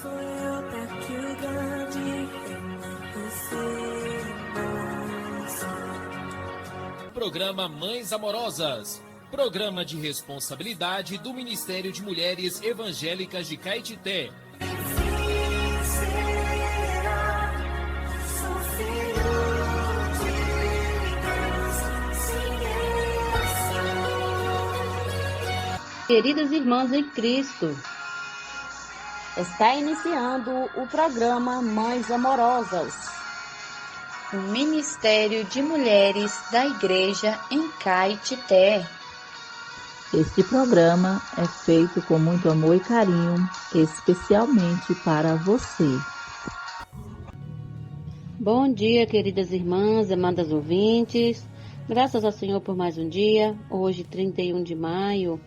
Sou eu pra que o grande você nasce. Programa Mães Amorosas. Programa de responsabilidade do Ministério de Mulheres Evangélicas de Caetité. Queridas irmãs em Cristo, está iniciando o programa Mães Amorosas, o Ministério de Mulheres da Igreja em Caetité. Este programa é feito com muito amor e carinho, especialmente para você. Bom dia, queridas irmãs, amadas ouvintes. Graças ao Senhor por mais um dia, hoje 31 de maio.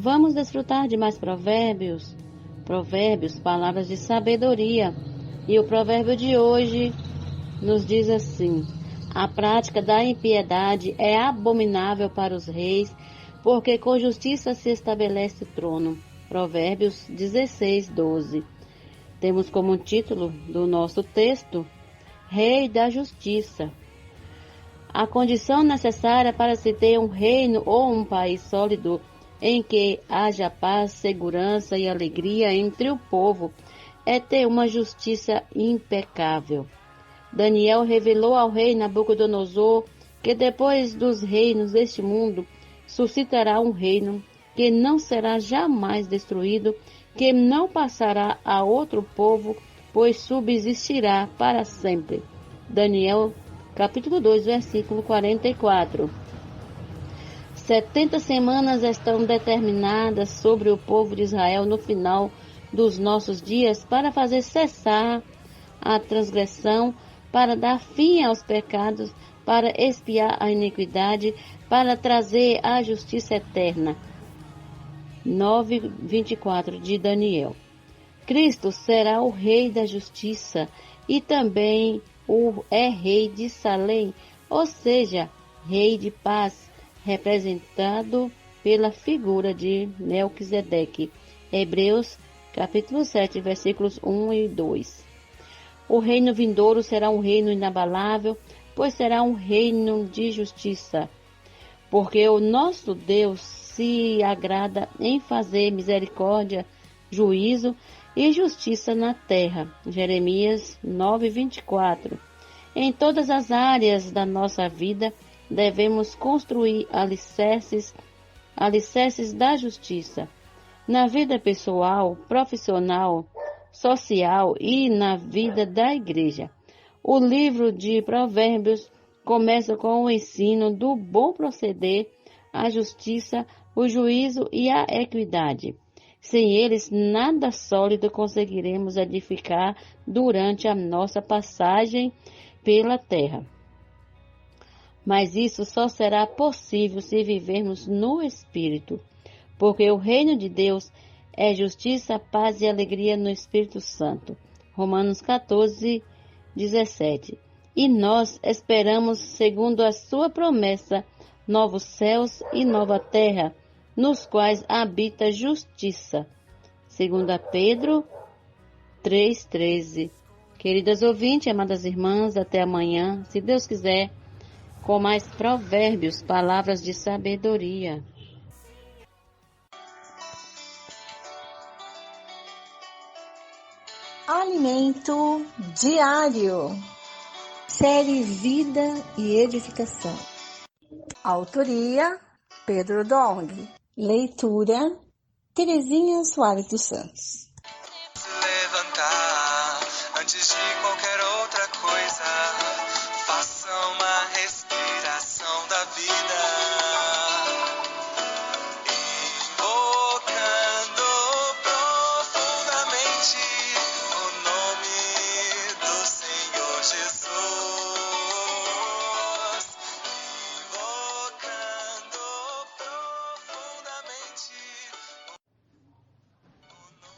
Vamos desfrutar de mais provérbios. Provérbios, palavras de sabedoria. E o provérbio de hoje nos diz assim: a prática da impiedade é abominável para os reis, porque com justiça se estabelece o trono. Provérbios 16, 12. Temos como título do nosso texto, Rei da Justiça. A condição necessária para se ter um reino ou um país sólido em que haja paz, segurança e alegria entre o povo, é ter uma justiça impecável. Daniel revelou ao rei Nabucodonosor que depois dos reinos deste mundo, suscitará um reino que não será jamais destruído, que não passará a outro povo, pois subsistirá para sempre. Daniel, capítulo 2, versículo 44. 70 semanas estão determinadas sobre o povo de Israel no final dos nossos dias para fazer cessar a transgressão, para dar fim aos pecados, para expiar a iniquidade, para trazer a justiça eterna. 9:24 de Daniel. Cristo será o Rei da Justiça e também é Rei de Salém, ou seja, Rei de Paz, representado pela figura de Melquisedeque. Hebreus, capítulo 7, versículos 1 e 2. O reino vindouro será um reino inabalável, pois será um reino de justiça, porque o nosso Deus se agrada em fazer misericórdia, juízo e justiça na terra. Jeremias 9:24. Em todas as áreas da nossa vida, devemos construir alicerces da justiça. Na vida pessoal, profissional, social e na vida da igreja. O livro de Provérbios começa com o ensino do bom proceder, a justiça, o juízo e a equidade. Sem eles, nada sólido conseguiremos edificar durante a nossa passagem pela terra. Mas isso só será possível se vivermos no Espírito, porque o reino de Deus é justiça, paz e alegria no Espírito Santo. Romanos 14, 17. E nós esperamos, segundo a sua promessa, novos céus e nova terra, nos quais habita justiça. 2 Pedro 3,13. Queridas ouvintes, amadas irmãs, até amanhã, se Deus quiser, com mais provérbios, palavras de sabedoria. Alimento diário. Série Vida e Edificação. Autoria: Pedro Dong. Leitura: Terezinha Soares dos Santos. Levantar antes de qualquer outra coisa. Faça uma respiração da vida, invocando profundamente o nome do Senhor Jesus. Invocando profundamente o nome.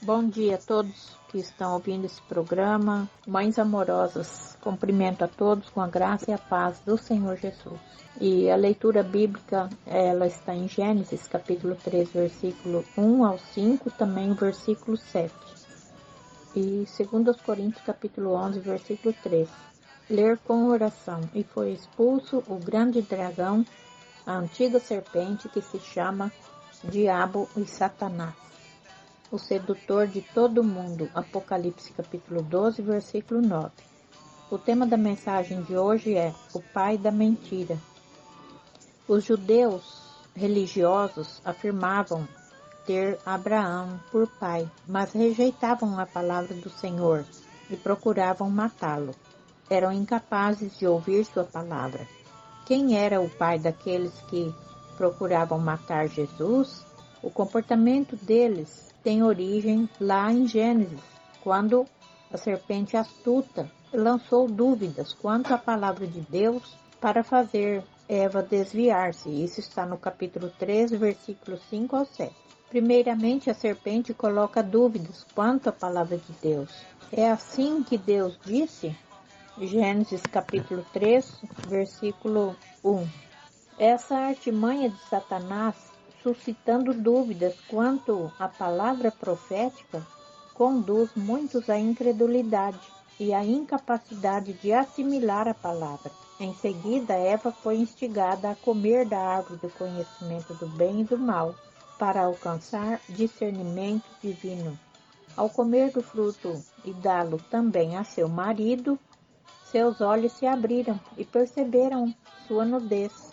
Bom dia a todos que estão ouvindo esse programa. Mães Amorosas, cumprimento a todos com a graça e a paz do Senhor Jesus. E a leitura bíblica, ela está em Gênesis, capítulo 3, versículo 1 ao 5, também o versículo 7. E 2 Coríntios capítulo 11, versículo 3. Ler com oração. E foi expulso o grande dragão, a antiga serpente que se chama Diabo e Satanás, o sedutor de todo mundo. Apocalipse capítulo 12, versículo 9. O tema da mensagem de hoje é o pai da mentira. Os judeus religiosos afirmavam ter Abraão por pai, mas rejeitavam a palavra do Senhor e procuravam matá-lo. Eram incapazes de ouvir sua palavra. Quem era o pai daqueles que procuravam matar Jesus? O comportamento deles tem origem lá em Gênesis, quando a serpente astuta lançou dúvidas quanto à palavra de Deus para fazer Eva desviar-se. Isso está no capítulo 3, versículos 5 ao 7. Primeiramente, a serpente coloca dúvidas quanto à palavra de Deus. É assim que Deus disse? Gênesis capítulo 3, versículo 1. Essa artimanha de Satanás, suscitando dúvidas quanto à palavra profética, conduz muitos à incredulidade e à incapacidade de assimilar a palavra. Em seguida, Eva foi instigada a comer da árvore do conhecimento do bem e do mal, para alcançar discernimento divino. Ao comer do fruto e dá-lo também a seu marido, seus olhos se abriram e perceberam sua nudez.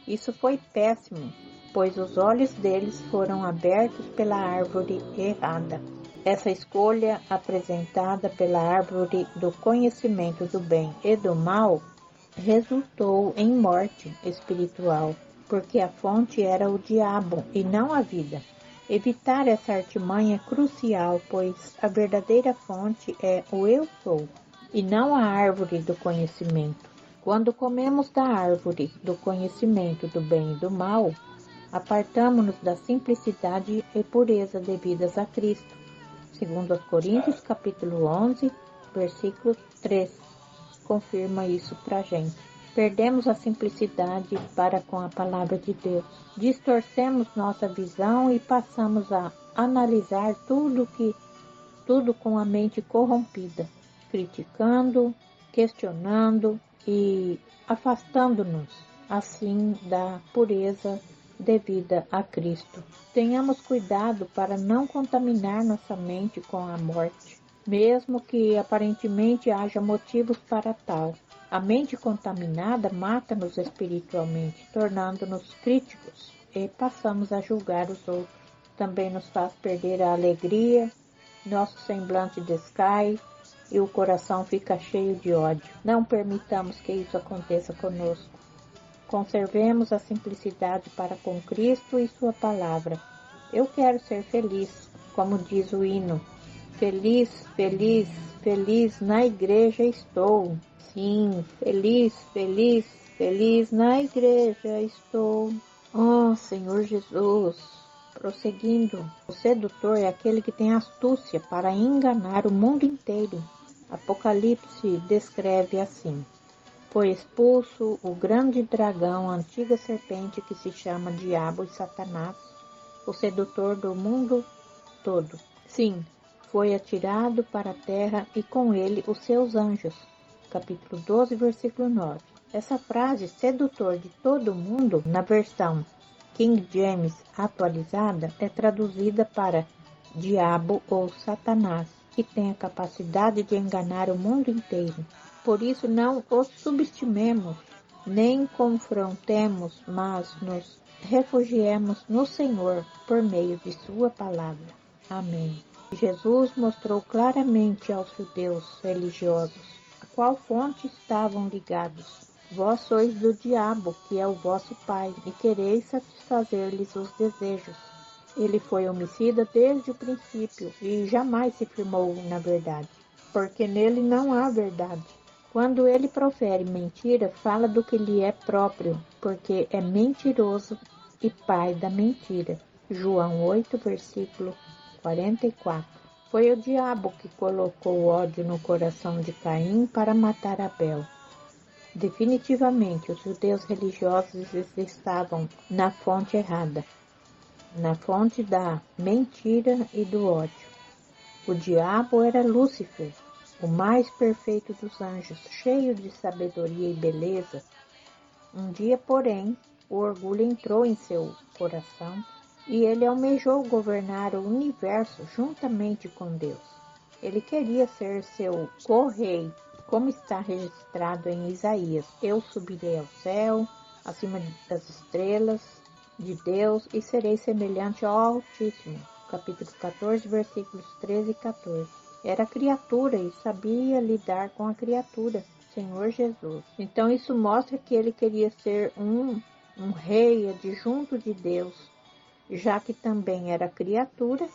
Isso foi péssimo, pois os olhos deles foram abertos pela árvore errada. Essa escolha apresentada pela árvore do conhecimento do bem e do mal resultou em morte espiritual, porque a fonte era o diabo e não a vida. Evitar essa artimanha é crucial, pois a verdadeira fonte é o eu sou, e não a árvore do conhecimento. Quando comemos da árvore do conhecimento do bem e do mal, apartamo-nos da simplicidade e pureza devidas a Cristo. 2 Coríntios capítulo 11, versículo 3. Confirma isso para a gente. Perdemos a simplicidade para com a palavra de Deus. Distorcemos nossa visão e passamos a analisar tudo com a mente corrompida, criticando, questionando e afastando-nos, assim, da pureza devida a Cristo. Tenhamos cuidado para não contaminar nossa mente com a morte, mesmo que aparentemente haja motivos para tal. A mente contaminada mata-nos espiritualmente, tornando-nos críticos e passamos a julgar os outros. Também nos faz perder a alegria, nosso semblante descai e o coração fica cheio de ódio. Não permitamos que isso aconteça conosco. Conservemos a simplicidade para com Cristo e sua palavra. Eu quero ser feliz, como diz o hino. Feliz, feliz, feliz na igreja estou. Sim, feliz, feliz, feliz na igreja estou. Oh, Senhor Jesus. Prosseguindo, o sedutor é aquele que tem astúcia para enganar o mundo inteiro. Apocalipse descreve assim: foi expulso o grande dragão, a antiga serpente que se chama Diabo e Satanás, o sedutor do mundo todo. Sim, foi atirado para a terra e com ele os seus anjos. Capítulo 12, versículo 9. Essa frase, sedutor de todo mundo, na versão King James atualizada, é traduzida para diabo ou Satanás, que tem a capacidade de enganar o mundo inteiro. Por isso não os subestimemos, nem confrontemos, mas nos refugiemos no Senhor por meio de sua palavra. Amém. Jesus mostrou claramente aos judeus religiosos a qual fonte estavam ligados. Vós sois do diabo, que é o vosso pai, e quereis satisfazer-lhes os desejos. Ele foi homicida desde o princípio e jamais se firmou na verdade, porque nele não há verdade. Quando ele profere mentira, fala do que lhe é próprio, porque é mentiroso e pai da mentira. João 8, versículo 44. Foi o diabo que colocou ódio no coração de Caim para matar Abel. Definitivamente, os judeus religiosos estavam na fonte errada, na fonte da mentira e do ódio. O diabo era Lúcifer, o mais perfeito dos anjos, cheio de sabedoria e beleza. Um dia, porém, o orgulho entrou em seu coração e ele almejou governar o universo juntamente com Deus. Ele queria ser seu co-rei, como está registrado em Isaías: eu subirei ao céu, acima das estrelas de Deus, e serei semelhante ao Altíssimo. Capítulo 14, versículos 13 e 14. Era criatura e sabia lidar com a criatura, Senhor Jesus. Então isso mostra que ele queria ser um rei adjunto de Deus, já que também era criatura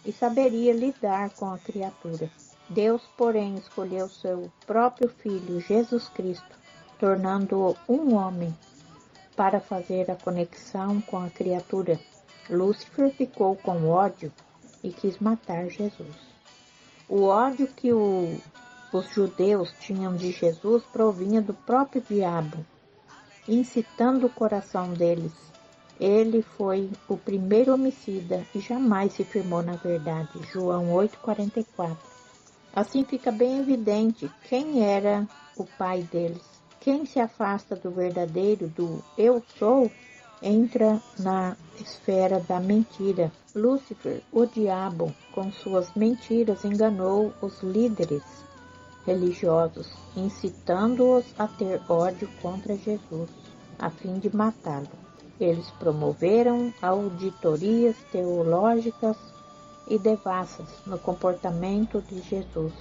e saberia lidar com a criatura. Deus, porém, escolheu seu próprio Filho, Jesus Cristo, tornando-o um homem, para fazer a conexão com a criatura. Lúcifer ficou com ódio e quis matar Jesus. O ódio que os judeus tinham de Jesus provinha do próprio diabo, incitando o coração deles. Ele foi o primeiro homicida e jamais se firmou na verdade. João 8,44. Assim fica bem evidente quem era o pai deles. Quem se afasta do verdadeiro, do eu sou, entra na esfera da mentira. Lúcifer, o diabo, com suas mentiras, enganou os líderes religiosos, incitando-os a ter ódio contra Jesus, a fim de matá-lo. Eles promoveram auditorias teológicas e devassas no comportamento de Jesus.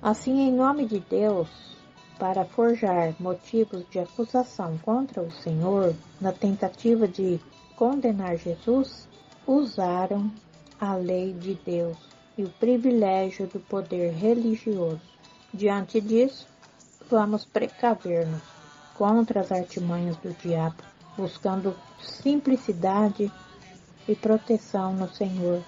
Assim, em nome de Deus, para forjar motivos de acusação contra o Senhor, na tentativa de condenar Jesus, usaram a lei de Deus e o privilégio do poder religioso. Diante disso, vamos precaver-nos contra as artimanhas do diabo, buscando simplicidade e proteção no Senhor,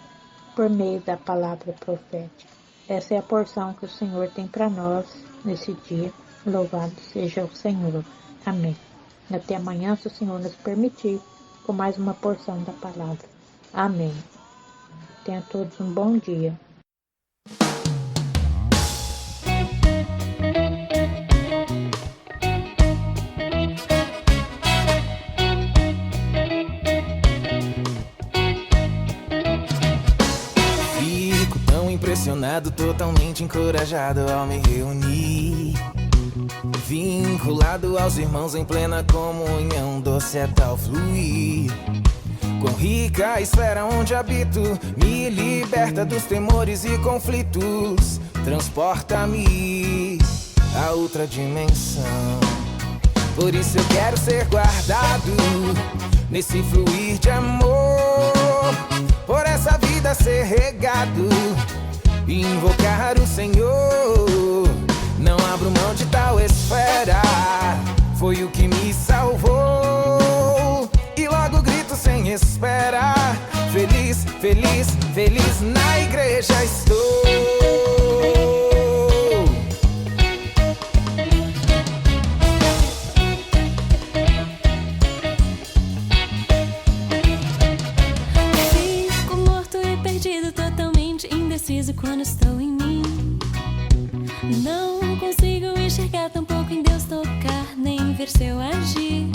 por meio da palavra profética. Essa é a porção que o Senhor tem para nós nesse dia. Louvado seja o Senhor. Amém. Até amanhã, se o Senhor nos permitir, com mais uma porção da palavra. Amém. Tenha todos um bom dia. Fico tão impressionado, totalmente encorajado ao me reunir, vinculado aos irmãos em plena comunhão, doce é tal fluir. Quão rica a esfera onde habito, me liberta dos temores e conflitos, transporta-me a outra dimensão. Por isso eu quero ser guardado nesse fluir de amor, por essa vida ser regado e invocar o Senhor. Não abro mão de tal esfera, foi o que me salvou. E logo grito sem espera, feliz, feliz, feliz na igreja estou. Fico morto e perdido, totalmente indeciso quando estou em mim. Não consigo enxergar, tampouco em Deus tocar, nem ver seu agir.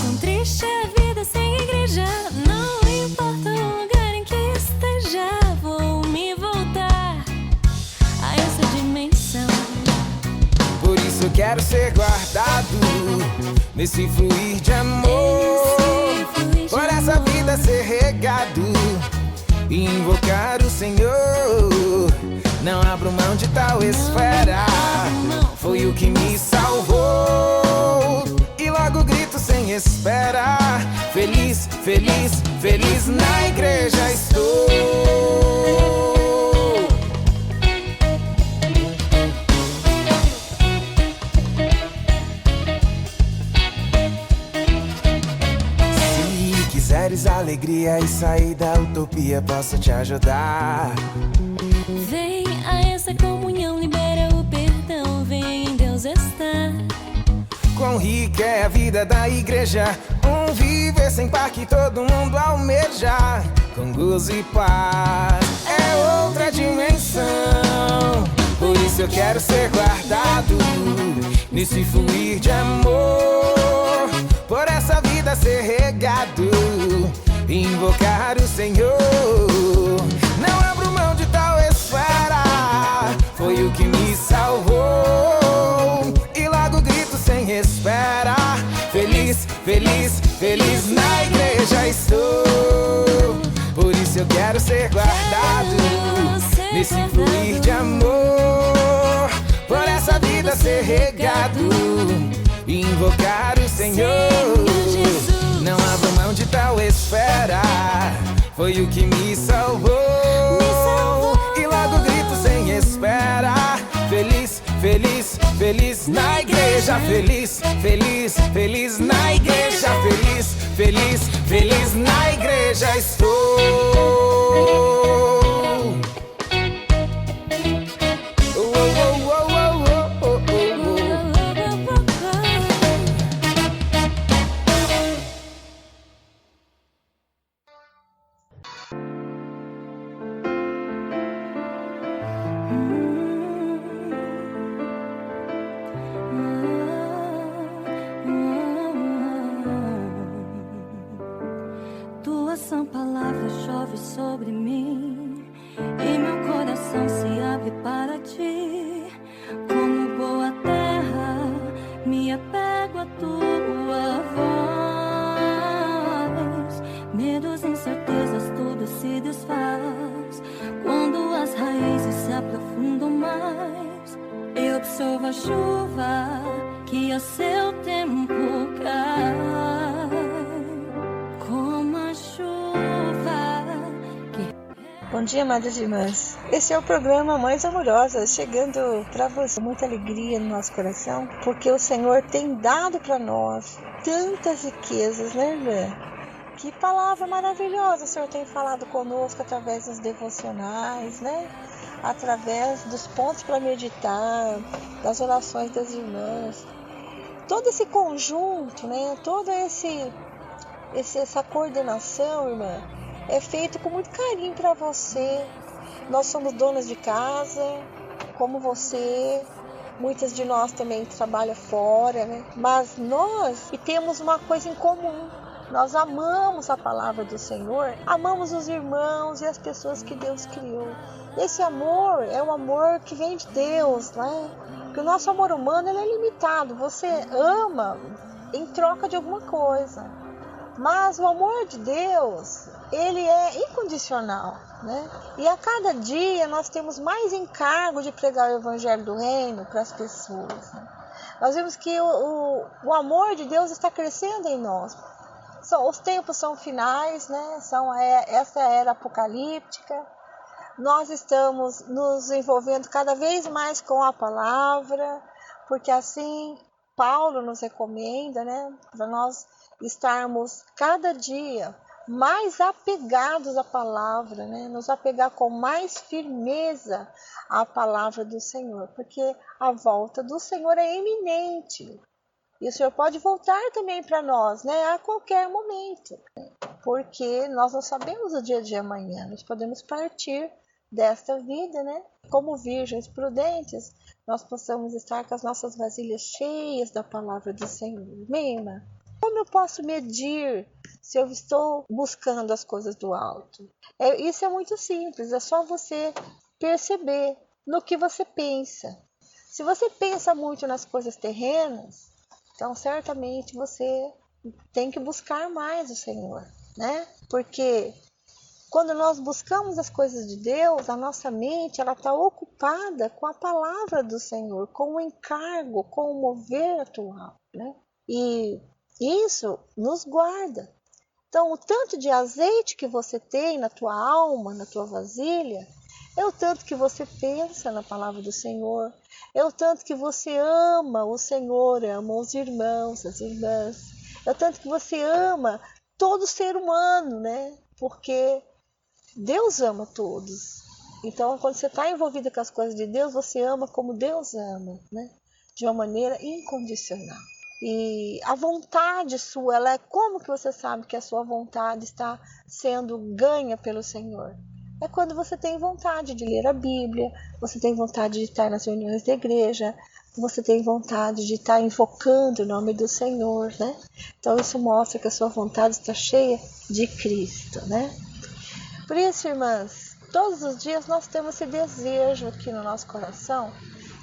Quão triste é a vida sem igreja, não importa o lugar em que esteja, vou me voltar a essa dimensão. Por isso eu quero ser guardado nesse fluir de amor, por essa vida ser regado e invocar o Senhor. Não abro mão de tal esfera, foi o que me salvou. E logo grito sem espera, feliz, feliz, feliz na igreja estou. Se quiseres alegria e sair da utopia, posso te ajudar. Vem a essa comunhão, libera o perdão, vem em Deus estar. Quão rica é a vida da igreja, um viver sem par que todo mundo almeja, com gozo e paz. É outra dimensão. isso eu quero ser guardado nesse fluir de amor, por essa vida ser regado, invocar o Senhor. Não abro mão de tal esfera, foi o que me salvou, e logo grito sem espera, feliz, feliz, feliz na igreja estou. Por isso eu quero ser guardado nesse fluir de amor, por essa vida ser regado, invocar o Senhor. Não abro mão de tal esfera, foi o que me salvou, e logo grito sem espera, feliz, feliz, feliz na igreja, feliz, feliz, feliz na igreja, feliz, feliz, feliz na igreja estou. Tua sã palavra chove sobre mim e meu coração se abre para ti. Como boa terra, me apego a tua voz. Medos, incertezas, tudo se desfaz quando as raízes se aprofundam mais. Eu absorvo a chuva que a seu tempo cai. Bom dia, amadas irmãs. Esse é o programa Mães Amorosas, chegando para você com muita alegria no nosso coração, porque o Senhor tem dado para nós tantas riquezas, né, irmã? Que palavra maravilhosa o Senhor tem falado conosco através dos devocionais, né? Através dos pontos para meditar, das orações das irmãs. Todo esse conjunto, né? Toda essa coordenação, irmã, é feito com muito carinho para você. Nós somos donas de casa, como você. Muitas de nós também trabalham fora, né? Mas nós temos uma coisa em comum. Nós amamos a palavra do Senhor, amamos os irmãos e as pessoas que Deus criou. Esse amor é um amor que vem de Deus, né? Porque o nosso amor humano ele é limitado. Você ama em troca de alguma coisa. Mas o amor de Deus, ele é incondicional, né? E a cada dia nós temos mais encargo de pregar o Evangelho do Reino para as pessoas, né? Nós vemos que o amor de Deus está crescendo em nós. Os tempos são finais, né? Essa é a era apocalíptica. Nós estamos nos envolvendo cada vez mais com a palavra, porque assim Paulo nos recomenda, né? Para nós estarmos cada dia mais apegados à palavra, né? Nos apegar com mais firmeza à palavra do Senhor, porque a volta do Senhor é iminente. E o Senhor pode voltar também para nós, né? A qualquer momento, porque nós não sabemos o dia de amanhã. Nós podemos partir desta vida, né? Como virgens prudentes, nós possamos estar com as nossas vasilhas cheias da palavra do Senhor. Irmã, como eu posso medir se eu estou buscando as coisas do alto? Isso é muito simples, é só você perceber no que você pensa. Se você pensa muito nas coisas terrenas, então certamente você tem que buscar mais o Senhor, né? Porque quando nós buscamos as coisas de Deus, a nossa mente ela está ocupada com a palavra do Senhor, com o encargo, com o mover atual, né? E isso nos guarda. Então, o tanto de azeite que você tem na tua alma, na tua vasilha, é o tanto que você pensa na palavra do Senhor, é o tanto que você ama o Senhor, ama os irmãos, as irmãs, é o tanto que você ama todo ser humano, né? Porque Deus ama todos. Então, quando você está envolvida com as coisas de Deus, você ama como Deus ama, né? De uma maneira incondicional. E a vontade sua, ela é como que você sabe que a sua vontade está sendo ganha pelo Senhor? é quando você tem vontade de ler a Bíblia, você tem vontade de estar nas reuniões da igreja, você tem vontade de estar invocando o nome do Senhor, né? Então isso mostra que a sua vontade está cheia de Cristo, né? Por isso, irmãs, todos os dias nós temos esse desejo aqui no nosso coração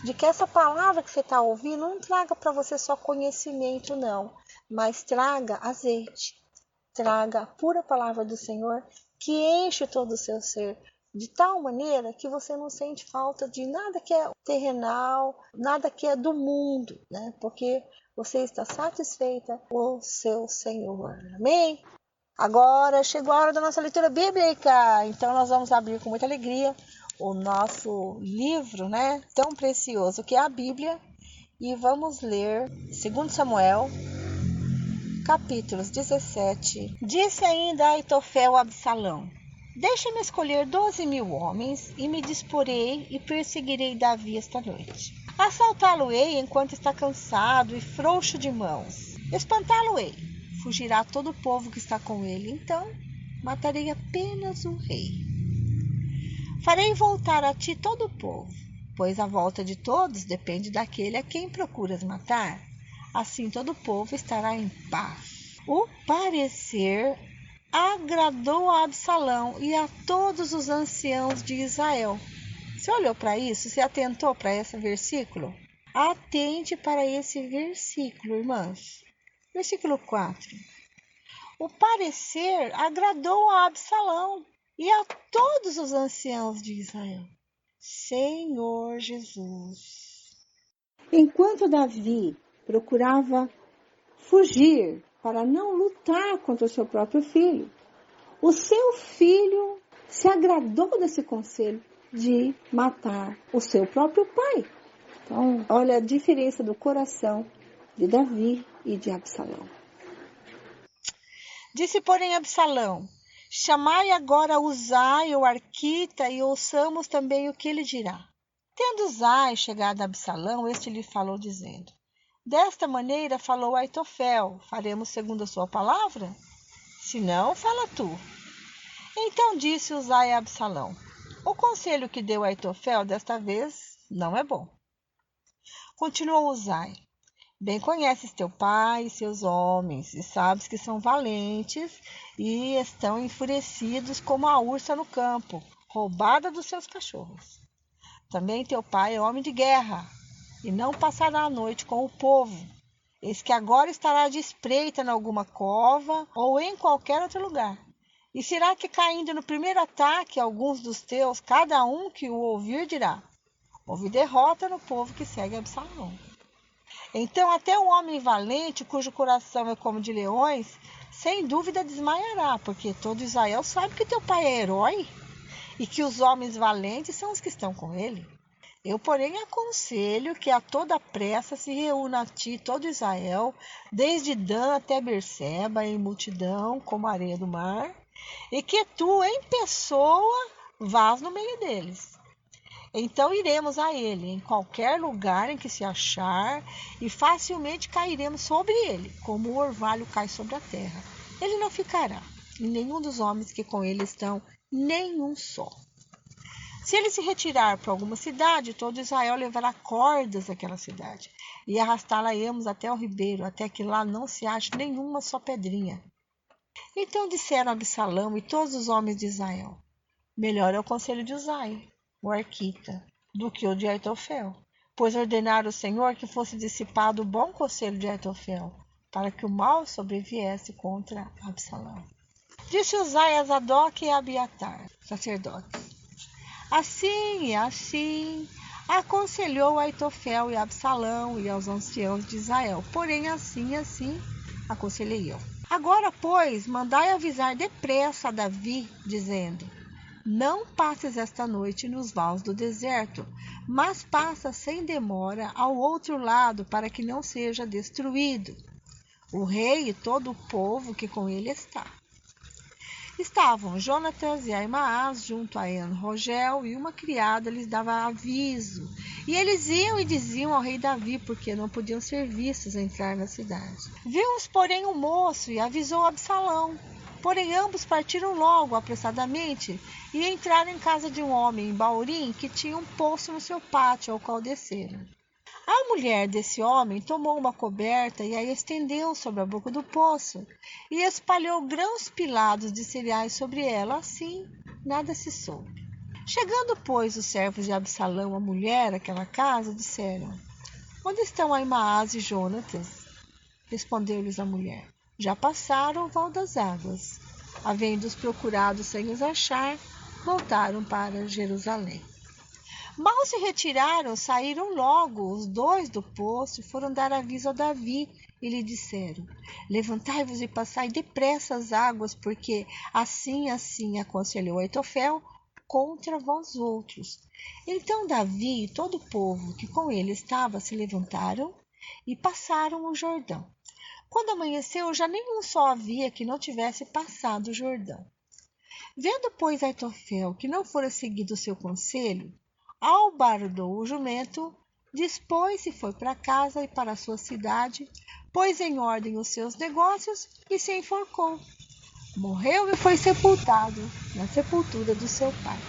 de que essa palavra que você está ouvindo não traga para você só conhecimento, não, mas traga azeite, traga a pura palavra do Senhor que enche todo o seu ser, de tal maneira que você não sente falta de nada que é terrenal, nada que é do mundo, né? Porque você está satisfeita com o seu Senhor. Amém? Agora chegou a hora da nossa leitura bíblica, então nós vamos abrir com muita alegria o nosso livro, né, tão precioso que é a Bíblia, e vamos ler 2 Samuel, capítulos 17. Disse ainda Aitofel a Absalão: deixa-me escolher 12.000 homens, e me disporei e perseguirei Davi esta noite. Assaltá-lo-ei enquanto está cansado e frouxo de mãos. Espantá-lo-ei. Fugirá todo o povo que está com ele. Então, matarei apenas o rei. Farei voltar a ti todo o povo, pois a volta de todos depende daquele a quem procuras matar. Assim todo o povo estará em paz. O parecer agradou a Absalão e a todos os anciãos de Israel. Você olhou para isso? Você atentou para esse versículo? Atente para esse versículo, irmãs. Versículo 4. O parecer agradou a Absalão e a todos os anciãos de Israel. Senhor Jesus. Enquanto Davi procurava fugir para não lutar contra o seu próprio filho, o seu filho se agradou desse conselho de matar o seu próprio pai. Então, olha a diferença do coração de Davi e de Absalão. Disse, porém, Absalão: chamai agora Uzai, o arquita, e ouçamos também o que ele dirá. Tendo Uzai chegado a Absalão, este lhe falou, dizendo: desta maneira falou Aitofel: faremos segundo a sua palavra? Se não, fala tu. Então disse Uzai a Absalão: o conselho que deu Aitofel desta vez não é bom. Continuou Uzai: bem conheces teu pai e seus homens, e sabes que são valentes e estão enfurecidos como a ursa no campo, roubada dos seus cachorros. Também teu pai é homem de guerra, e não passará a noite com o povo. Eis que agora estará de espreita em alguma cova ou em qualquer outro lugar. E será que, caindo no primeiro ataque, alguns dos teus, cada um que o ouvir dirá: houve derrota no povo que segue Absalão. Então até o homem valente, cujo coração é como de leões, sem dúvida desmaiará, porque todo Israel sabe que teu pai é herói e que os homens valentes são os que estão com ele. Eu, porém, aconselho que a toda pressa se reúna a ti todo Israel, desde Dan até Berseba, em multidão, como a areia do mar, e que tu, em pessoa, vás no meio deles. Então iremos a ele, em qualquer lugar em que se achar, e facilmente cairemos sobre ele, como o orvalho cai sobre a terra. Ele não ficará, e nenhum dos homens que com ele estão, nenhum só. Se ele se retirar para alguma cidade, todo Israel levará cordas àquela cidade, e arrastá-la-emos até o ribeiro, até que lá não se ache nenhuma só pedrinha. Então disseram Absalão e todos os homens de Israel: melhor é o conselho de Uzai, o arquita, do que o de Aitofel, pois ordenara o Senhor que fosse dissipado o bom conselho de Aitofel, para que o mal sobreviesse contra Absalão. Disse Uzai a Zadok e a Abiatar, sacerdotes: assim e assim aconselhou Aitofel e Absalão e aos anciãos de Israel, porém assim e assim aconselhei eu. Agora, pois, mandai avisar depressa a Davi, dizendo: não passes esta noite nos vales do deserto, mas passa sem demora ao outro lado, para que não seja destruído o rei e todo o povo que com ele está. Estavam Jonatas e Aimaas junto a En-Rogel, e uma criada lhes dava aviso. E eles iam e diziam ao rei Davi, porque não podiam ser vistos entrar na cidade. Viu-os, porém, o moço e avisou Absalão. Porém, ambos partiram logo, apressadamente, e entraram em casa de um homem em Baurim que tinha um poço no seu pátio, ao qual desceram. A mulher desse homem tomou uma coberta e a estendeu sobre a boca do poço e espalhou grãos pilados de cereais sobre ela. Assim, nada se soube. Chegando, pois, os servos de Absalão, a mulher, àquela casa, disseram: Onde estão Ahimaás e Jonatas? Respondeu-lhes a mulher: Já passaram o val das águas. Havendo-os procurado sem os achar, voltaram para Jerusalém. Mal se retiraram, saíram logo os dois do poço e foram dar aviso a Davi e lhe disseram: Levantai-vos e passai depressa as águas, porque assim aconselhou Aitofel contra vós outros. Então Davi e todo o povo que com ele estava se levantaram e passaram o Jordão. Quando amanheceu, já nenhum só havia que não tivesse passado o Jordão. Vendo, pois, Aitofel que não fora seguido o seu conselho, albardou o jumento, dispôs-se e foi para casa e para a sua cidade, pôs em ordem os seus negócios e se enforcou. Morreu e foi sepultado na sepultura do seu pai.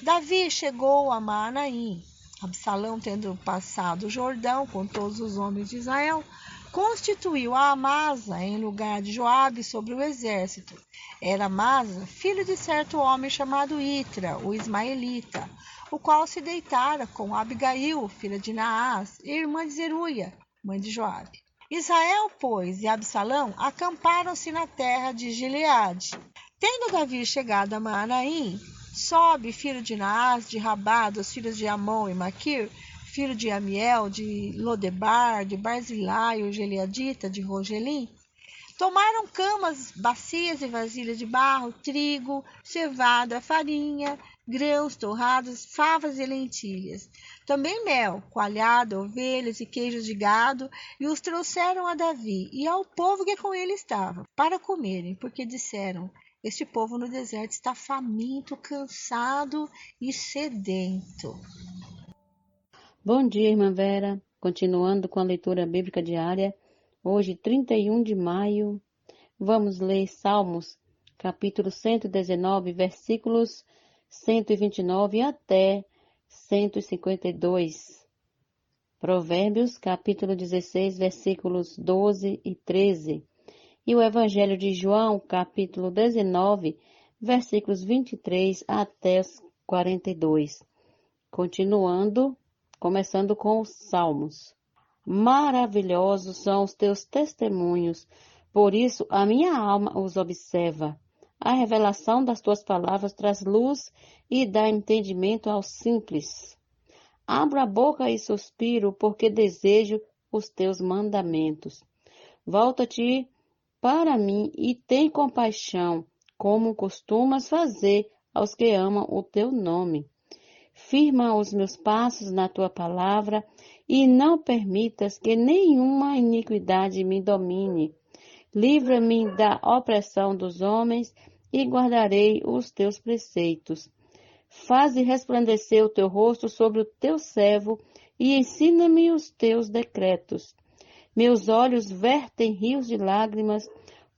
Davi chegou a Maanaim. Absalão, tendo passado o Jordão com todos os homens de Israel, constituiu a Amasa em lugar de Joabe sobre o exército. Era Amasa filho de certo homem chamado Itra, o ismaelita, o qual se deitara com Abigail, filha de Naás, irmã de Zeruia, mãe de Joabe. Israel, pois, e Absalão acamparam-se na terra de Gileade. Tendo Davi chegado a Maanaim, Sobe, filho de Naás, de Rabá, dos filhos de Amon e Maquir, filho de Amiel, de Lodebar, de Barzilai, o Gileadita, de Rogelim, tomaram camas, bacias e vasilhas de barro, trigo, cevada, farinha, grãos torrados, favas e lentilhas. Também mel, coalhada, ovelhas e queijos de gado, e os trouxeram a Davi e ao povo que com ele estava, para comerem, porque disseram: Este povo no deserto está faminto, cansado e sedento. Bom dia, irmã Vera. Continuando com a leitura bíblica diária, hoje, 31 de maio, vamos ler Salmos, capítulo 119, versículos 129 até 152. Provérbios, capítulo 16, versículos 12 e 13. E o Evangelho de João, capítulo 19, versículos 23 até 42. Começando com os Salmos. Maravilhosos são os teus testemunhos, por isso a minha alma os observa. A revelação das tuas palavras traz luz e dá entendimento aos simples. Abro a boca e suspiro, porque desejo os teus mandamentos. Volta-te para mim e tem compaixão, como costumas fazer aos que amam o teu nome. Firma os meus passos na tua palavra e não permitas que nenhuma iniquidade me domine. Livra-me da opressão dos homens e guardarei os teus preceitos. Faze resplandecer o teu rosto sobre o teu servo e ensina-me os teus decretos. Meus olhos vertem rios de lágrimas,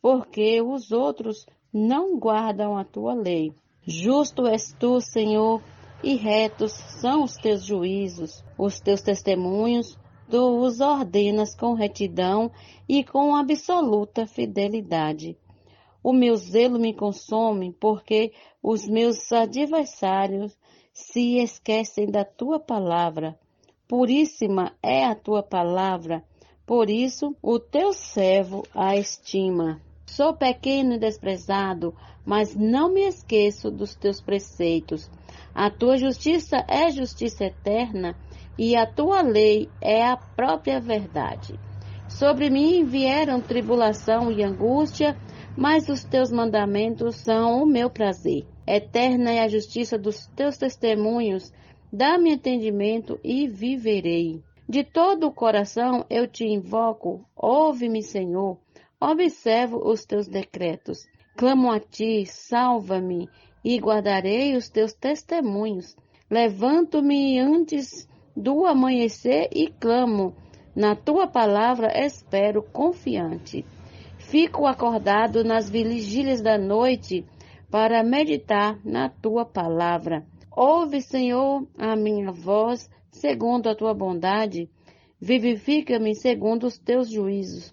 porque os outros não guardam a tua lei. Justo és tu, Senhor, e retos são os teus juízos. Os teus testemunhos tu os ordenas com retidão e com absoluta fidelidade. O meu zelo me consome, porque os meus adversários se esquecem da tua palavra. Puríssima é a tua palavra, por isso o teu servo a estima. Sou pequeno e desprezado, mas não me esqueço dos teus preceitos. A tua justiça é justiça eterna, e a tua lei é a própria verdade. Sobre mim vieram tribulação e angústia, mas os teus mandamentos são o meu prazer. Eterna é a justiça dos teus testemunhos, dá-me entendimento e viverei. De todo o coração eu te invoco, ouve-me, Senhor, observo os teus decretos. Clamo a ti, salva-me, e guardarei os teus testemunhos. Levanto-me antes do amanhecer e clamo. Na tua palavra espero confiante. Fico acordado nas vigílias da noite para meditar na tua palavra. Ouve, Senhor, a minha voz, segundo a tua bondade. Vivifica-me segundo os teus juízos.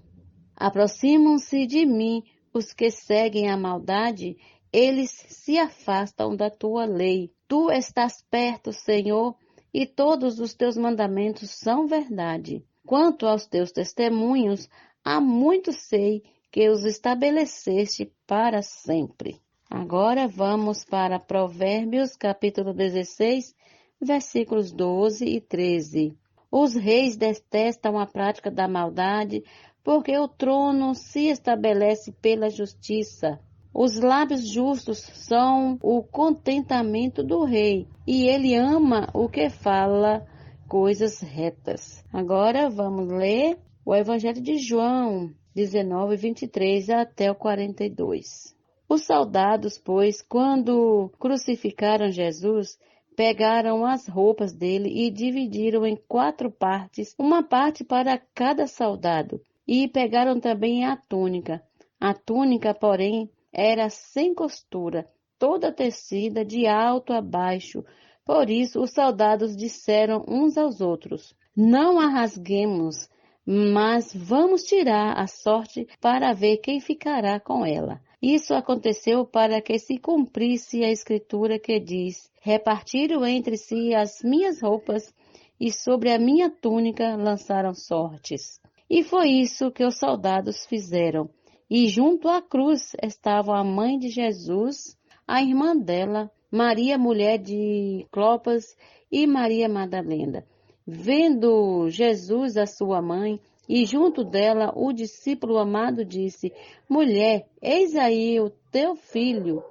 Aproximam-se de mim os que seguem a maldade, eles se afastam da tua lei. Tu estás perto, Senhor, e todos os teus mandamentos são verdade. Quanto aos teus testemunhos, há muito sei que os estabeleceste para sempre. Agora vamos para Provérbios, capítulo 16, versículos 12 e 13. Os reis detestam a prática da maldade, porque o trono se estabelece pela justiça. Os lábios justos são o contentamento do rei, e ele ama o que fala coisas retas. Agora vamos ler o Evangelho de João, 19, 23 até o 42. Os soldados, pois, quando crucificaram Jesus, pegaram as roupas dele e dividiram em 4 partes, uma parte para cada soldado. E pegaram também a túnica. A túnica, porém, era sem costura, toda tecida de alto a baixo. Por isso os soldados disseram uns aos outros: não a rasguemos, mas vamos tirar a sorte para ver quem ficará com ela. Isso aconteceu para que se cumprisse a escritura que diz: repartiram entre si as minhas roupas e sobre a minha túnica lançaram sortes. E foi isso que os soldados fizeram. E junto à cruz estavam a mãe de Jesus, a irmã dela, Maria, mulher de Clopas, e Maria Madalena. Vendo Jesus a sua mãe, e junto dela o discípulo amado disse: mulher, eis aí o teu filho.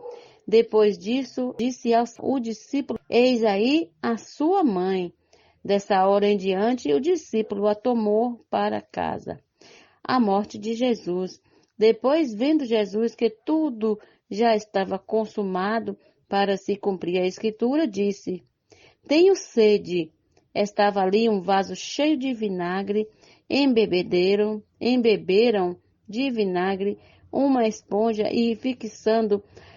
Depois disso, disse ao discípulo: eis aí a sua mãe. Dessa hora em diante, o discípulo a tomou para casa. A morte de Jesus. Depois, vendo Jesus que tudo já estava consumado para se cumprir a escritura, disse: tenho sede. Estava ali um vaso cheio de vinagre. Embeberam de vinagre uma esponja e,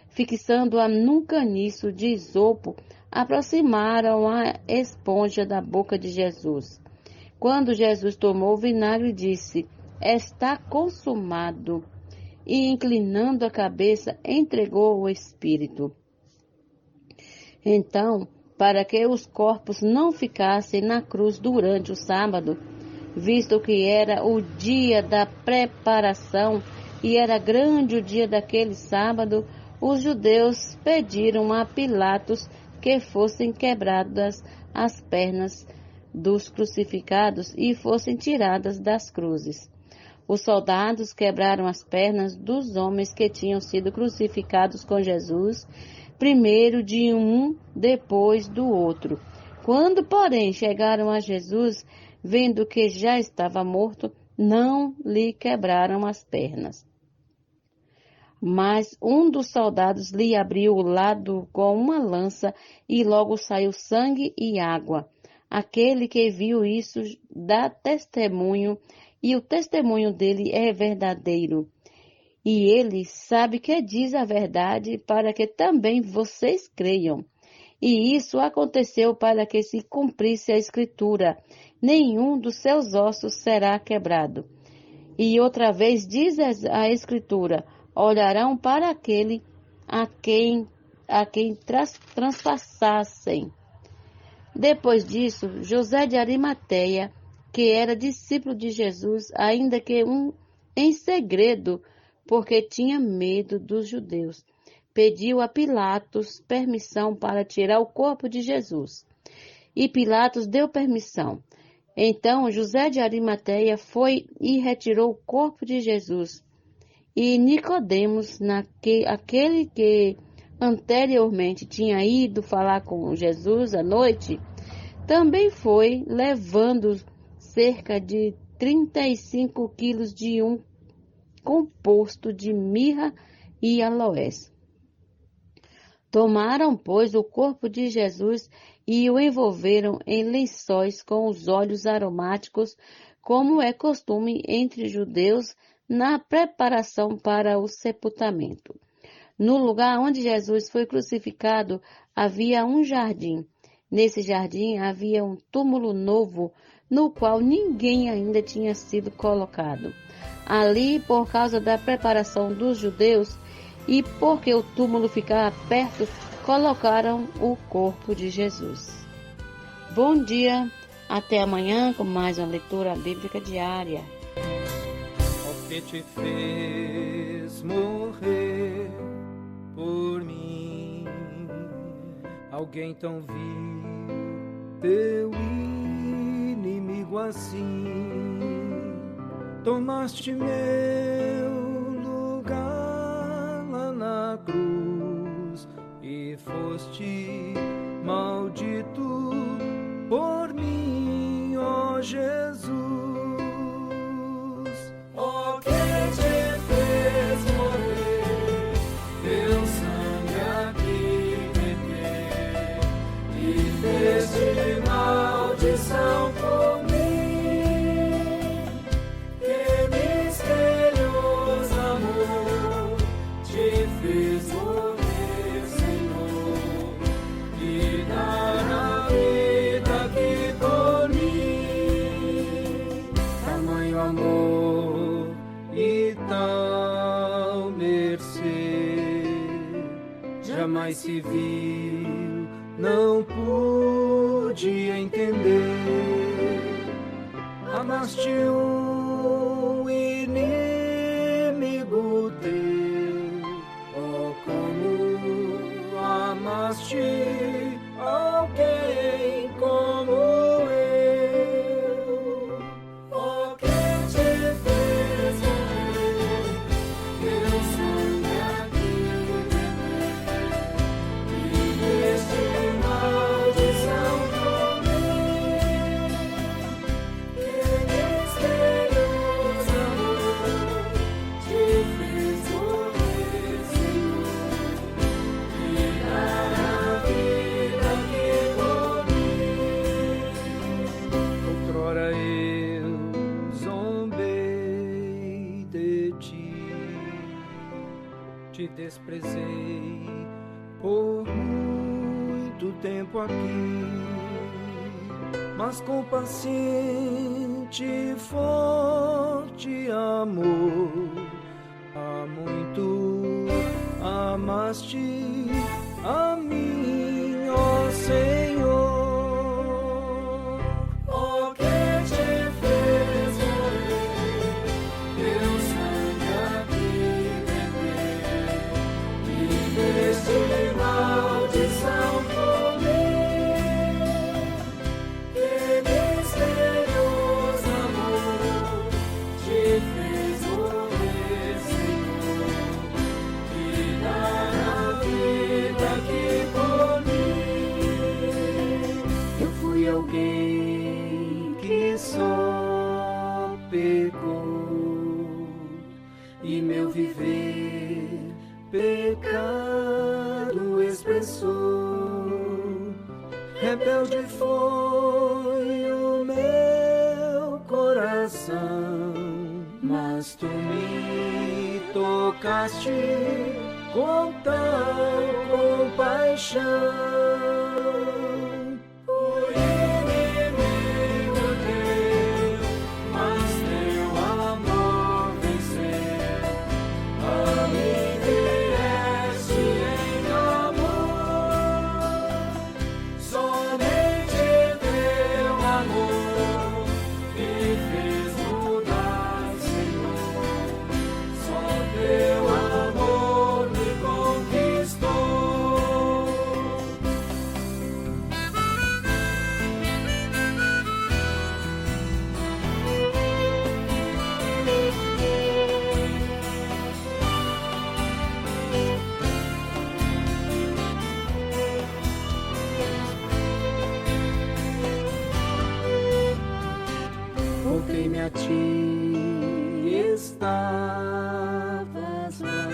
fixando-a num caniço de isopo, aproximaram a esponja da boca de Jesus. Quando Jesus tomou o vinagre, disse: está consumado. E, inclinando a cabeça, entregou o Espírito. Então, para que os corpos não ficassem na cruz durante o sábado, visto que era o dia da preparação e era grande o dia daquele sábado, os judeus pediram a Pilatos que fossem quebradas as pernas dos crucificados e fossem tiradas das cruzes. Os soldados quebraram as pernas dos homens que tinham sido crucificados com Jesus, primeiro de um, depois do outro. Quando, porém, chegaram a Jesus, vendo que já estava morto, não lhe quebraram as pernas. Mas um dos soldados lhe abriu o lado com uma lança e logo saiu sangue e água. Aquele que viu isso dá testemunho, e o testemunho dele é verdadeiro. E ele sabe que diz a verdade para que também vocês creiam. E isso aconteceu para que se cumprisse a escritura: nenhum dos seus ossos será quebrado. E outra vez diz a escritura: olharão para aquele a quem transpassassem. Depois disso, José de Arimateia, que era discípulo de Jesus, ainda que em segredo, porque tinha medo dos judeus, pediu a Pilatos permissão para tirar o corpo de Jesus. E Pilatos deu permissão. Então José de Arimateia foi e retirou o corpo de Jesus. E Nicodemos, aquele que anteriormente tinha ido falar com Jesus à noite, também foi, levando cerca de 35 quilos de um composto de mirra e aloés. Tomaram, pois, o corpo de Jesus e o envolveram em lençóis com os óleos aromáticos, como é costume entre judeus na preparação para o sepultamento. No lugar onde Jesus foi crucificado havia um jardim. Nesse jardim havia um túmulo novo, no qual ninguém ainda tinha sido colocado. Ali, por causa da preparação dos judeus e porque o túmulo ficava perto, colocaram o corpo de Jesus. Bom dia, até amanhã com mais uma leitura bíblica diária. O que te fez morrer por mim? Alguém tão vil, teu inimigo assim. Tomaste meu lugar lá na cruz e foste maldito por mim, ó Jesus. O que te fez morrer, teu sangue aqui beber, e fez-te maldição por mim. Que misterioso amor te fez morrer, Senhor, e dar a vida aqui por mim. Tamanho amor e tal mercê jamais se viu, não pude entender. Amaste um inimigo teu, oh como amaste alguém como eu. O que te fez morrer, teu sangue aqui beber, e deste maldição por mim. Que misterioso amor te fez morrer, Senhor, e dar a vida aqui por mim. Outrora eu zombei de ti, te desprezei por muito tempo aqui, mas com paciente e forte amor, há muito amaste a mim, ó Senhor. O que te fez morrer, teu sangue aqui beber, e deste maldição por mim. Que misterioso amor te fez morrer, Senhor, e dar a vida aqui por mim. Eu fui alguém que só pecou, e meu viver pecado expressou. Rebelde foi o meu coração, mas tu me tocaste com tal compaixão. O inimigo teu, mas teu amor venceu. A mim vieste em amor, somente teu amor me fez mudar, Senhor. Só teu amor me conquistou. Voltei-me a ti, estavas lá,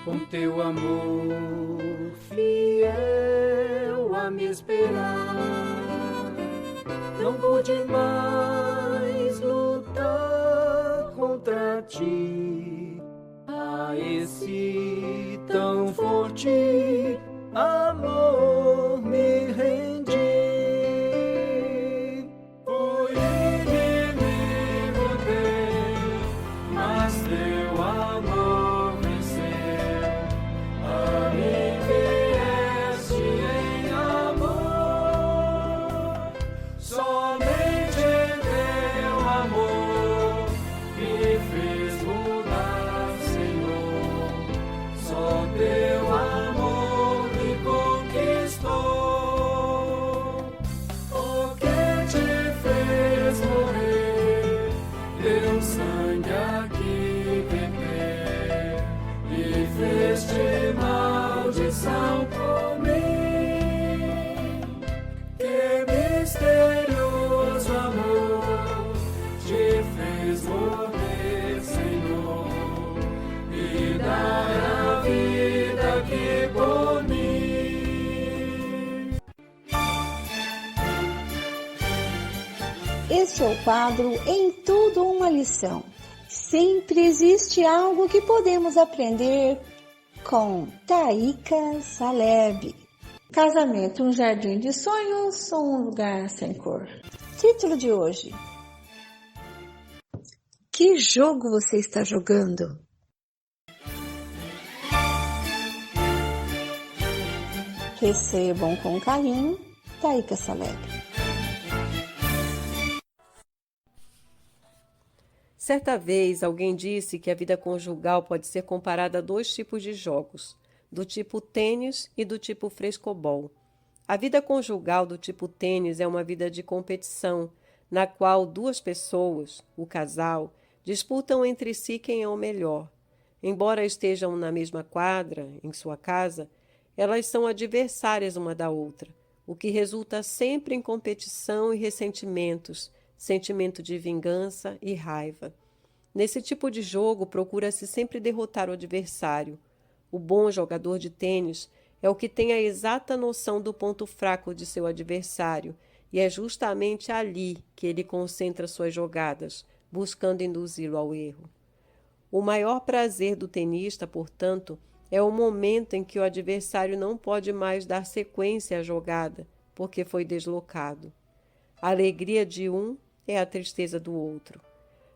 com teu amor fiel a me esperar. Não pude mais lutar contra ti. A esse tão forte amor me rendi. Fui inimigo teu, mas teu amor venceu. A mim vieste em amor. Somente teu amor me fez mudar, Senhor. Só teu amor me conquistou. O que te fez morrer, teu sangue aqui beber, e fez-te maldição por mim. Que misterioso amor te fez morrer, Senhor, e dar a vida aqui por mim. Este é o quadro Em Tudo Uma Lição. Sempre existe algo que podemos aprender com Taíka Saleb. Casamento, um jardim de sonhos ou um lugar sem cor? Título de hoje: que jogo você está jogando? Recebam com carinho, Taíka Saleb. Certa vez, alguém disse que a vida conjugal pode ser comparada a dois tipos de jogos, do tipo tênis e do tipo frescobol. A vida conjugal do tipo tênis é uma vida de competição, na qual duas pessoas, o casal, disputam entre si quem é o melhor. Embora estejam na mesma quadra, em sua casa, elas são adversárias uma da outra, o que resulta sempre em competição e ressentimentos, sentimento de vingança e raiva. Nesse tipo de jogo, procura-se sempre derrotar o adversário. O bom jogador de tênis é o que tem a exata noção do ponto fraco de seu adversário, e é justamente ali que ele concentra suas jogadas, buscando induzi-lo ao erro. O maior prazer do tenista, portanto, é o momento em que o adversário não pode mais dar sequência à jogada, porque foi deslocado. A alegria de um é a tristeza do outro.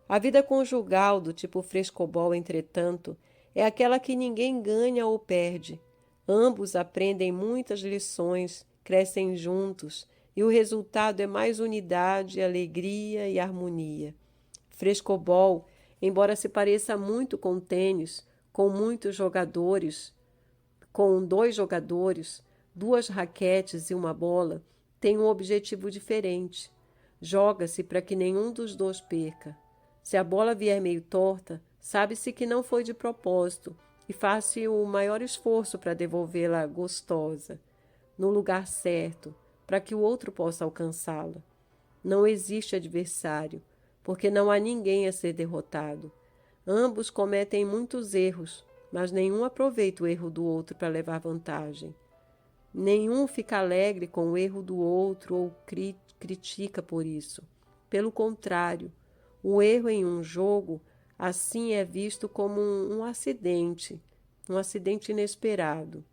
A vida conjugal do tipo frescobol, entretanto, é aquela que ninguém ganha ou perde. Ambos aprendem muitas lições, crescem juntos, e o resultado é mais unidade, alegria e harmonia. Frescobol, embora se pareça muito com tênis, com muitos jogadores, com 2 jogadores, 2 raquetes e uma bola, tem um objetivo diferente. Joga-se para que nenhum dos dois perca. Se a bola vier meio torta, sabe-se que não foi de propósito e faz-se o maior esforço para devolvê-la gostosa, no lugar certo, para que o outro possa alcançá-la. Não existe adversário, porque não há ninguém a ser derrotado. Ambos cometem muitos erros, mas nenhum aproveita o erro do outro para levar vantagem. Nenhum fica alegre com o erro do outro ou critica por isso. Pelo contrário, o erro em um jogo assim é visto como um acidente inesperado.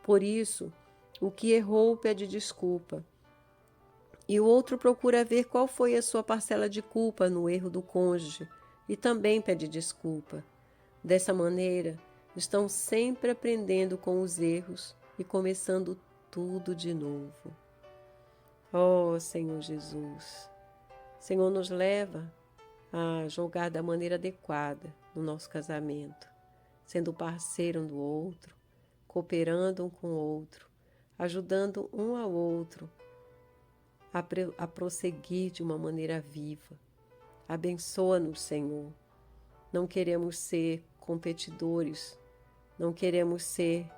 Por isso, o que errou pede desculpa, e o outro procura ver qual foi a sua parcela de culpa no erro do cônjuge e também pede desculpa. Dessa maneira, estão sempre aprendendo com os erros e começando tudo de novo. Oh, Senhor Jesus! Senhor, nos leva a jogar da maneira adequada no nosso casamento, sendo parceiro um do outro, cooperando um com o outro, ajudando um ao outro a prosseguir de uma maneira viva. Abençoa-nos, Senhor. Não queremos ser competidores, não queremos ser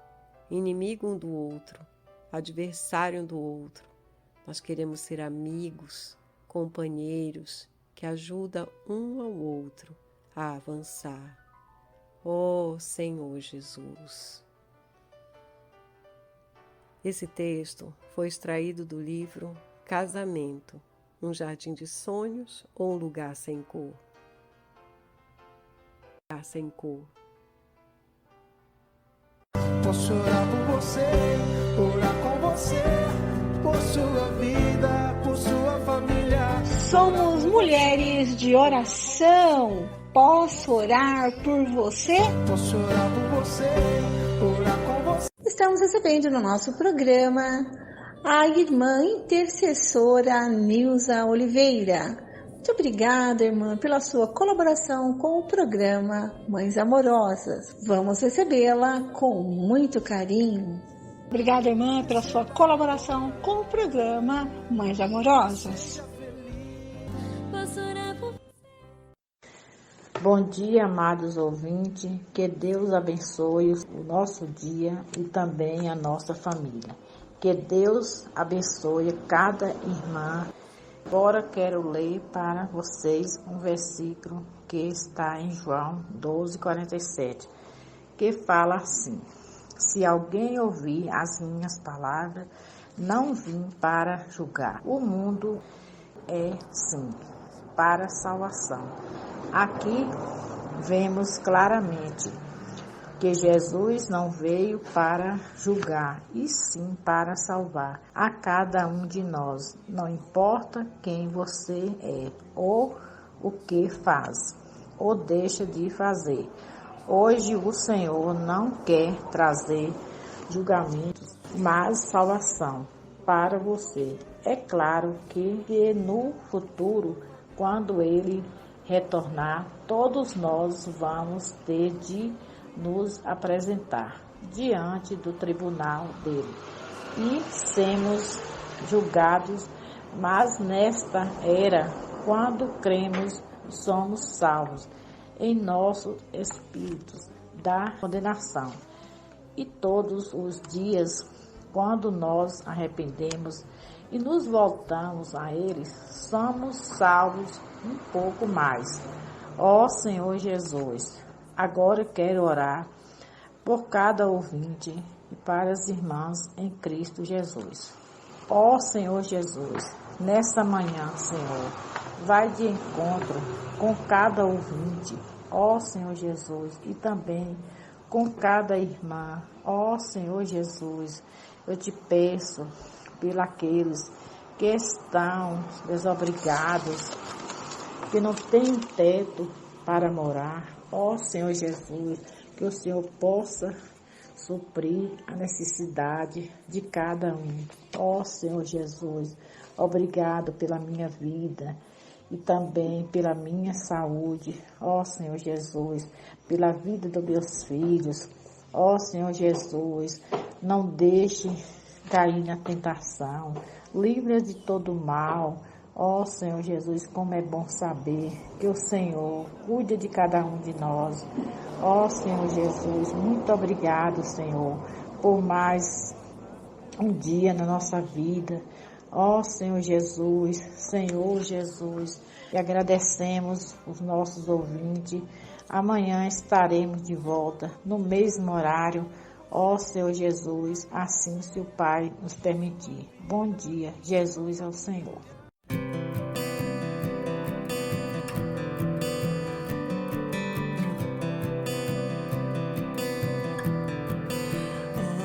inimigo um do outro, adversário um do outro. Nós queremos ser amigos, companheiros, que ajudam um ao outro a avançar. Oh, Senhor Jesus! Esse texto foi extraído do livro Casamento, um jardim de sonhos ou um lugar sem cor. graça em cor. Posso orar por você, orar com você, por sua vida, por sua família. Somos mulheres de oração. Posso orar por você? Posso orar por você, orar com você. Estamos recebendo no nosso programa a irmã intercessora Nilza Oliveira. Muito obrigada, irmã, pela sua colaboração com o programa Mães Amorosas. Vamos recebê-la com muito carinho. Obrigada, irmã, pela sua colaboração com o programa Mães Amorosas. Bom dia, amados ouvintes. Que Deus abençoe o nosso dia e também a nossa família. Que Deus abençoe cada irmã. Agora quero ler para vocês um versículo que está em João 12:47, que fala assim: se alguém ouvir as minhas palavras, não vim para julgar. O mundo é, sim, para salvação. Aqui vemos claramente que Jesus não veio para julgar, e sim para salvar a cada um de nós, não importa quem você é, ou o que faz, ou deixa de fazer. Hoje o Senhor não quer trazer julgamentos, mas salvação para você. É claro que no futuro, quando Ele retornar, todos nós vamos ter de nos apresentar diante do tribunal dele e sermos julgados, mas nesta era, quando cremos, somos salvos em nossos espíritos da condenação. E todos os dias, quando nós arrependemos e nos voltamos a Ele, somos salvos um pouco mais. Ó Senhor Jesus, agora quero orar por cada ouvinte e para as irmãs em Cristo Jesus. Ó Senhor Jesus, nessa manhã, Senhor, vai de encontro com cada ouvinte, ó Senhor Jesus, e também com cada irmã. Ó Senhor Jesus, eu te peço pelos que estão desobrigados, que não têm teto para morar. Ó Senhor Jesus, que o Senhor possa suprir a necessidade de cada um. Ó Senhor Jesus, obrigado pela minha vida e também pela minha saúde. Ó Senhor Jesus, pela vida dos meus filhos. Ó Senhor Jesus, não deixe cair na tentação. Livre de todo mal. Ó Senhor Jesus, como é bom saber que o Senhor cuida de cada um de nós. Ó Senhor Jesus, muito obrigado, Senhor, por mais um dia na nossa vida. Ó Senhor Jesus, e agradecemos os nossos ouvintes. Amanhã estaremos de volta no mesmo horário. Ó Senhor Jesus, assim se o Pai nos permitir. Bom dia, Jesus é o Senhor.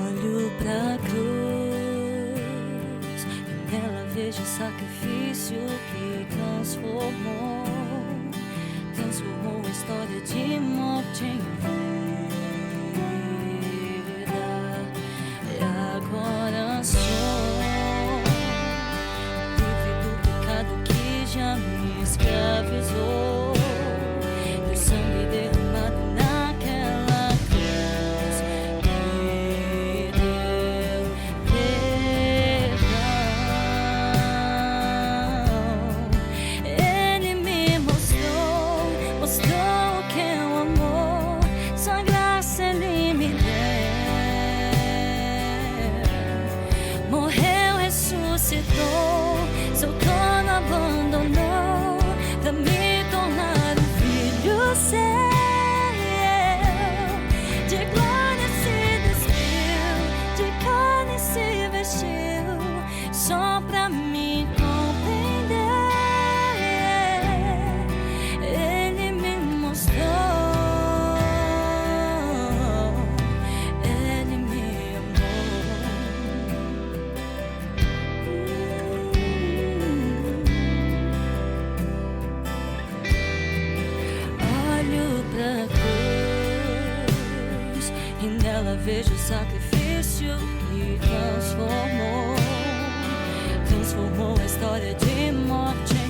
Olho pra cruz e nela vejo o sacrifício que transformou a história de morte em vida. E agora sou livre do pecado que já me escravizou. E o sangue derramado naquela cruz me deu perdão. Ele me mostrou que o amor, sua graça Ele me deu. Morreu, ressuscitou, seu trono abandonou pra me tornar um filho seu. De glória se despiu, de carne se vestiu, só pra me compreender. Ele me mostrou dela vejo o sacrifício que transformou a história de morte